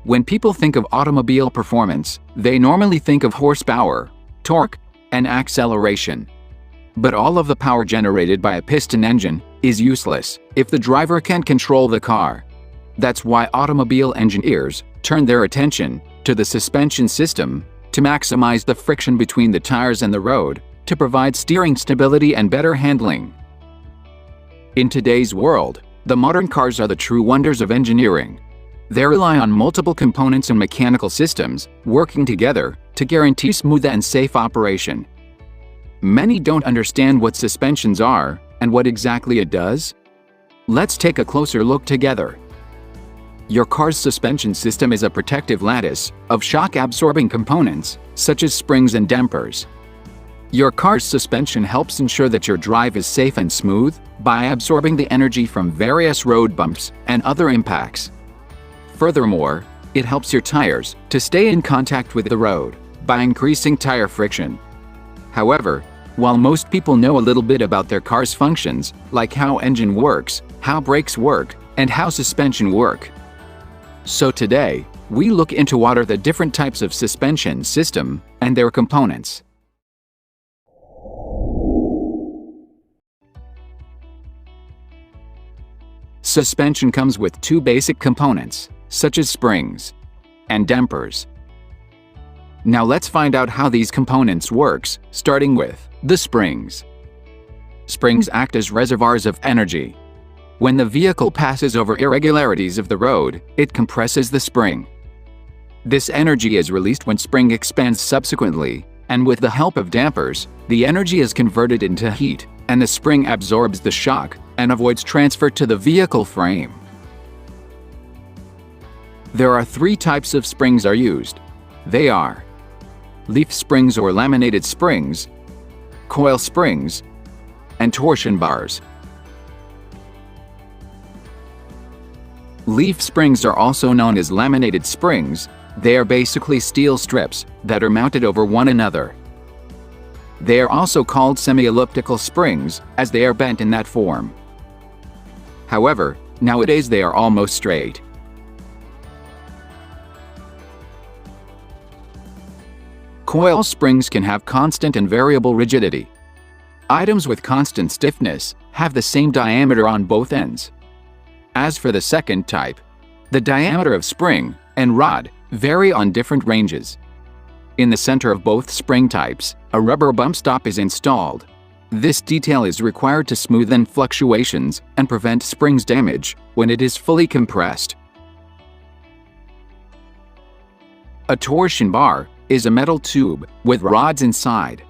When people think of automobile performance, they normally think of horsepower, torque, and acceleration. But all of the power generated by a piston engine is useless if the driver can't control the car. That's why automobile engineers turn their attention to the suspension system to maximize the friction between the tires and the road, to provide steering stability and better handling. In today's world, the modern cars are the true wonders of engineering. They rely on multiple components and mechanical systems working together to guarantee smooth and safe operation. Many don't understand what suspensions are and what exactly it does. Let's take a closer look together. Your car's suspension system is a protective lattice of shock-absorbing components, such as springs and dampers. Your car's suspension helps ensure that your drive is safe and smooth by absorbing the energy from various road bumps and other impacts. Furthermore, it helps your tires to stay in contact with the road by increasing tire friction. However, while most people know a little bit about their car's functions, like how engine works, how brakes work, and how suspension work. So today, we look into what are the different types of suspension system and their components. Suspension comes with two basic components, such as springs and dampers. Now let's find out how these components works, starting with the springs. Springs act as reservoirs of energy. When the vehicle passes over irregularities of the road, it compresses the spring. This energy is released when spring expands subsequently, and with the help of dampers, the energy is converted into heat, and the spring absorbs the shock and avoids transfer to the vehicle frame. There are three types of springs are used. They are leaf springs or laminated springs, coil springs, and torsion bars. Leaf springs are also known as laminated springs. They are basically steel strips that are mounted over one another. They are also called semi-elliptical springs, as they are bent in that form. However, nowadays they are almost straight. Coil springs can have constant and variable rigidity. Items with constant stiffness have the same diameter on both ends. As for the second type, the diameter of spring and rod vary on different ranges. In the center of both spring types, a rubber bump stop is installed. This detail is required to smoothen fluctuations and prevent springs damage when it is fully compressed. A torsion bar is a metal tube with rods inside.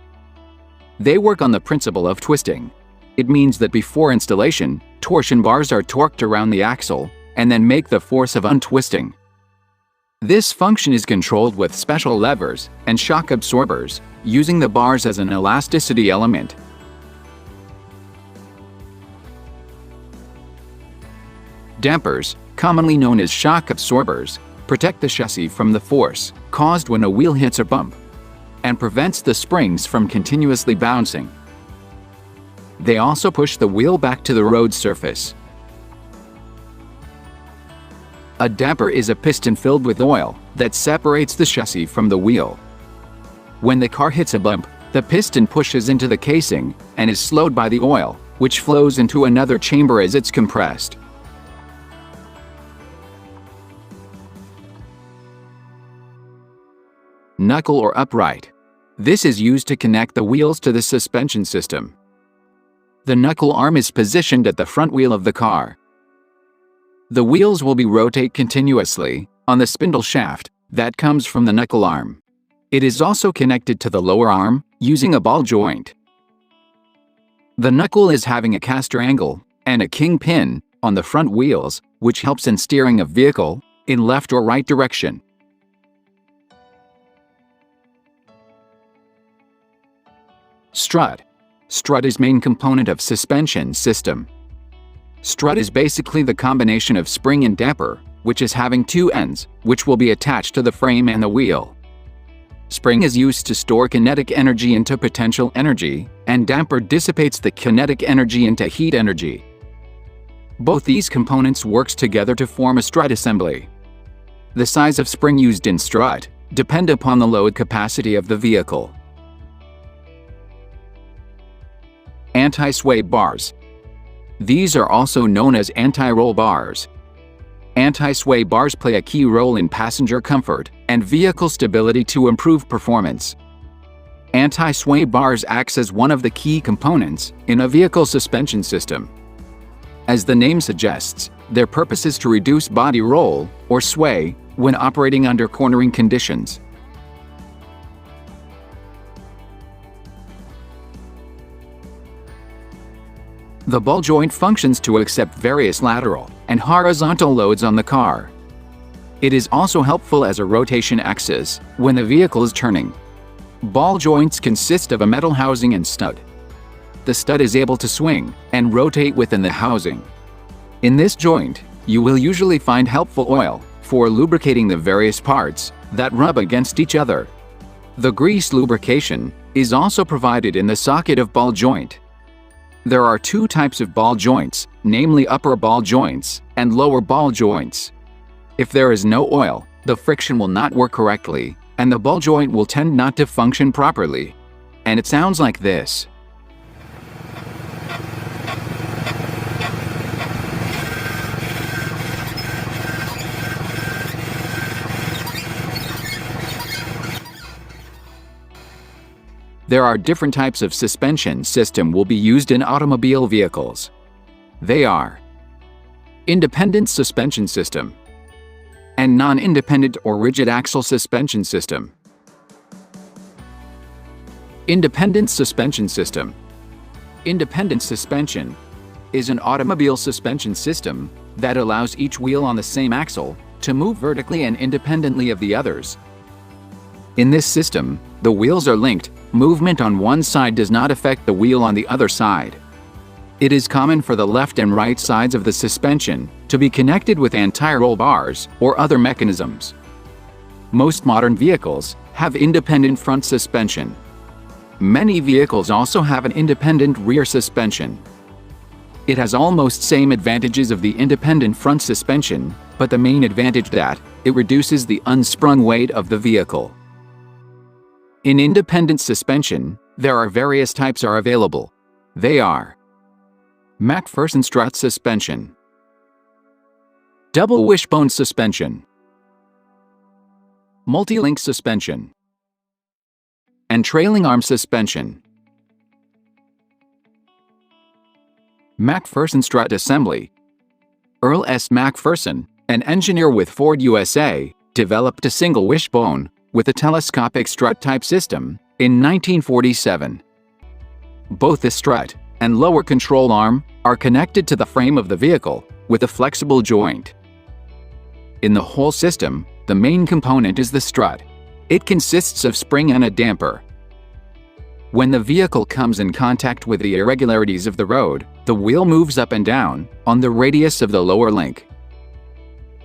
They work on the principle of twisting. It means that before installation, torsion bars are torqued around the axle and then make the force of untwisting. This function is controlled with special levers and shock absorbers, using the bars as an elasticity element. Dampers, commonly known as shock absorbers, protect the chassis from the force caused when a wheel hits a bump and prevents the springs from continuously bouncing. They also push the wheel back to the road surface. A damper is a piston filled with oil that separates the chassis from the wheel. When the car hits a bump, the piston pushes into the casing and is slowed by the oil, which flows into another chamber as it's compressed. Knuckle or upright. This is used to connect the wheels to the suspension system. The knuckle arm is positioned at the front wheel of the car. The wheels will rotate continuously on the spindle shaft that comes from the knuckle arm. It is also connected to the lower arm using a ball joint. The knuckle is having a caster angle and a king pin on the front wheels, which helps in steering a vehicle in left or right direction. Strut. Strut is main component of suspension system. Strut is basically the combination of spring and damper, which is having two ends, which will be attached to the frame and the wheel. Spring is used to store kinetic energy into potential energy, and damper dissipates the kinetic energy into heat energy. Both these components works together to form a strut assembly. The size of spring used in strut depend upon the load capacity of the vehicle. Anti-sway bars. These are also known as anti-roll bars. Anti-sway bars play a key role in passenger comfort and vehicle stability to improve performance. Anti-sway bars acts as one of the key components in a vehicle suspension system. As the name suggests, their purpose is to reduce body roll or sway when operating under cornering conditions. The ball joint functions to accept various lateral and horizontal loads on the car. It is also helpful as a rotation axis when the vehicle is turning. Ball joints consist of a metal housing and stud. The stud is able to swing and rotate within the housing. In this joint, you will usually find helpful oil for lubricating the various parts that rub against each other. The grease lubrication is also provided in the socket of ball joint. There are two types of ball joints, namely upper ball joints and lower ball joints. If there is no oil, the friction will not work correctly, and the ball joint will tend not to function properly. And it sounds like this. There are different types of suspension system will be used in automobile vehicles. They are independent suspension system and non-independent or rigid axle suspension system. Independent suspension system. Independent suspension is an automobile suspension system that allows each wheel on the same axle to move vertically and independently of the others. In this system, the wheels are linked. Movement on one side does not affect the wheel on the other side. It is common for the left and right sides of the suspension to be connected with anti-roll bars or other mechanisms. Most modern vehicles have independent front suspension. Many vehicles also have an independent rear suspension. It has almost same advantages of the independent front suspension, but the main advantage that it reduces the unsprung weight of the vehicle. In independent suspension, there are various types are available. They are McPherson strut suspension, double wishbone suspension, multi-link suspension, and trailing arm suspension. McPherson strut assembly. Earl S. McPherson, an engineer with Ford USA, developed a single wishbone with a telescopic strut-type system in 1947. Both the strut and lower control arm are connected to the frame of the vehicle with a flexible joint. In the whole system, the main component is the strut. It consists of spring and a damper. When the vehicle comes in contact with the irregularities of the road, the wheel moves up and down on the radius of the lower link.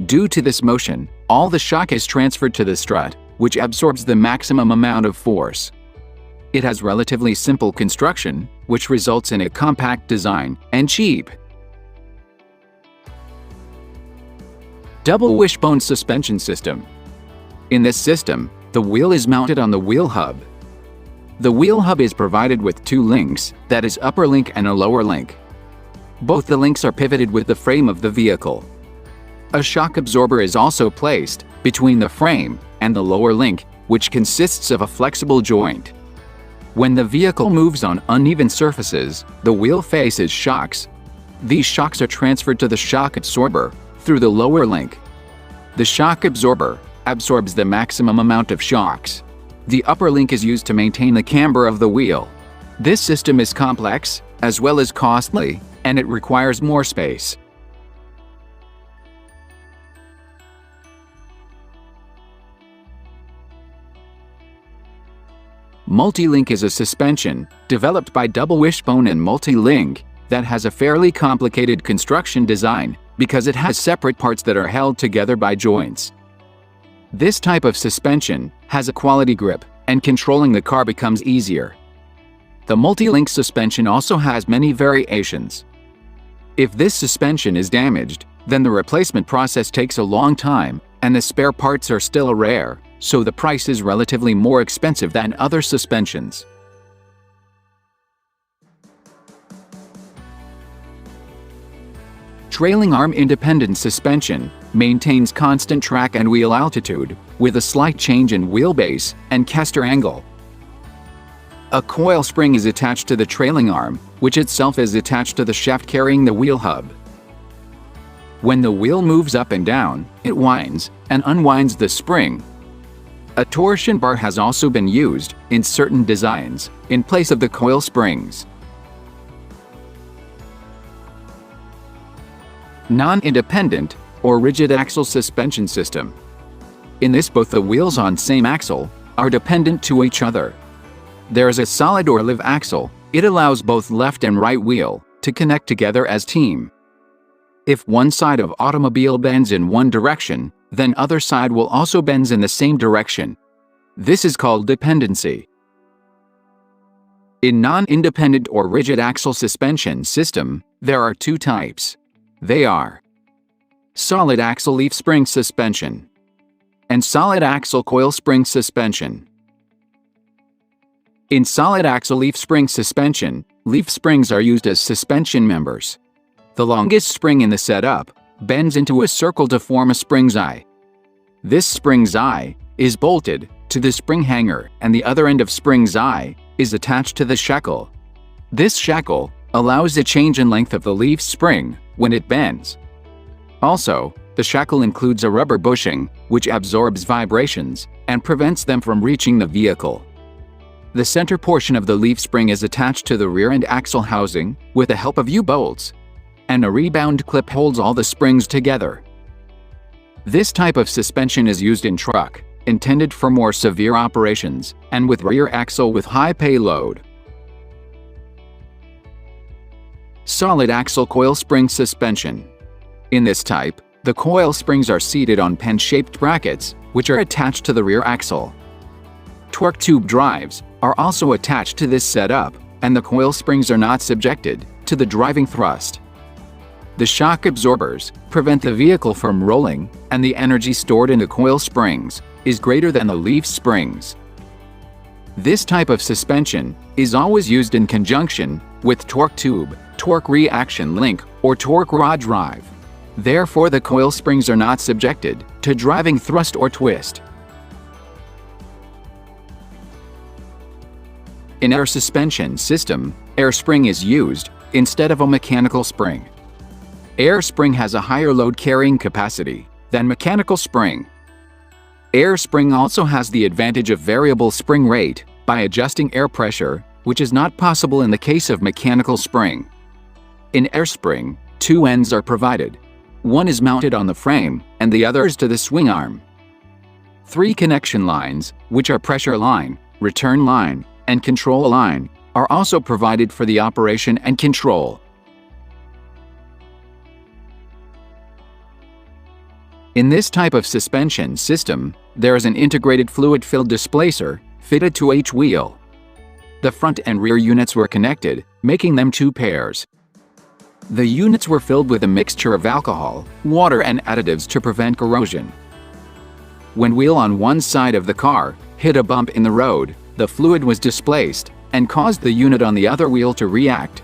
Due to this motion, all the shock is transferred to the strut, which absorbs the maximum amount of force. It has relatively simple construction, which results in a compact design and cheap. Double wishbone suspension system. In this system, the wheel is mounted on the wheel hub. The wheel hub is provided with two links, that is upper link and a lower link. Both the links are pivoted with the frame of the vehicle. A shock absorber is also placed between the frame and the lower link, which consists of a flexible joint. When the vehicle moves on uneven surfaces, the wheel faces shocks. These shocks are transferred to the shock absorber through the lower link. The shock absorber absorbs the maximum amount of shocks. The upper link is used to maintain the camber of the wheel. This system is complex, as well as costly, and it requires more space. Multi-link is a suspension developed by Double Wishbone and Multi-Link that has a fairly complicated construction design because it has separate parts that are held together by joints. This type of suspension has a quality grip, and controlling the car becomes easier. The Multi-Link suspension also has many variations. If this suspension is damaged, then the replacement process takes a long time and the spare parts are still rare, so the price is relatively more expensive than other suspensions. Trailing arm independent suspension maintains constant track and wheel altitude, with a slight change in wheelbase and caster angle. A coil spring is attached to the trailing arm, which itself is attached to the shaft carrying the wheel hub. When the wheel moves up and down, it winds and unwinds the spring. A torsion bar has also been used, in certain designs, in place of the coil springs. Non-independent, or rigid axle suspension system. In this, both the wheels on same axle are dependent to each other. There is a solid or live axle. It allows both left and right wheel to connect together as team. If one side of automobile bends in one direction, then other side will also bend in the same direction. This is called dependency. In non-independent or rigid axle suspension system, there are two types. They are solid axle leaf spring suspension and solid axle coil spring suspension. In solid axle leaf spring suspension, leaf springs are used as suspension members. The longest spring in the setup bends into a circle to form a spring's eye. This spring's eye is bolted to the spring hanger, and the other end of spring's eye is attached to the shackle. This shackle allows a change in length of the leaf spring when it bends. Also, the shackle includes a rubber bushing, which absorbs vibrations and prevents them from reaching the vehicle. The center portion of the leaf spring is attached to the rear end axle housing with the help of U-bolts, and a rebound clip holds all the springs together. This type of suspension is used in truck, intended for more severe operations, and with rear axle with high payload. Solid axle coil spring suspension. In this type, the coil springs are seated on pen-shaped brackets, which are attached to the rear axle. Torque tube drives are also attached to this setup, and the coil springs are not subjected to the driving thrust. The shock absorbers prevent the vehicle from rolling, and the energy stored in the coil springs is greater than the leaf springs. This type of suspension is always used in conjunction with torque tube, torque reaction link, or torque rod drive. Therefore, the coil springs are not subjected to driving thrust or twist. In air suspension system, air spring is used instead of a mechanical spring. Air spring has a higher load carrying capacity than mechanical spring. Air spring also has the advantage of variable spring rate by adjusting air pressure, which is not possible in the case of mechanical spring. In air spring, two ends are provided. One is mounted on the frame, and the other is to the swing arm. Three connection lines, which are pressure line, return line, and control line, are also provided for the operation and control. In this type of suspension system, there is an integrated fluid-filled displacer fitted to each wheel. The front and rear units were connected, making them two pairs. The units were filled with a mixture of alcohol, water, and additives to prevent corrosion. When wheel on one side of the car hit a bump in the road, the fluid was displaced and caused the unit on the other wheel to react.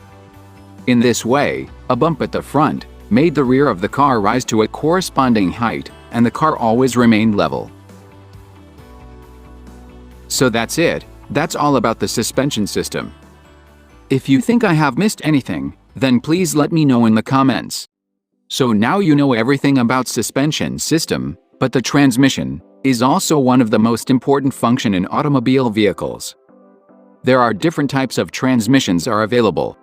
In this way, a bump at the front made the rear of the car rise to a corresponding height, and the car always remained level. So that's it. That's all about the suspension system. If you think I have missed anything, then please let me know in the comments. So now you know everything about suspension system, but the transmission is also one of the most important function in automobile vehicles. There are different types of transmissions are available.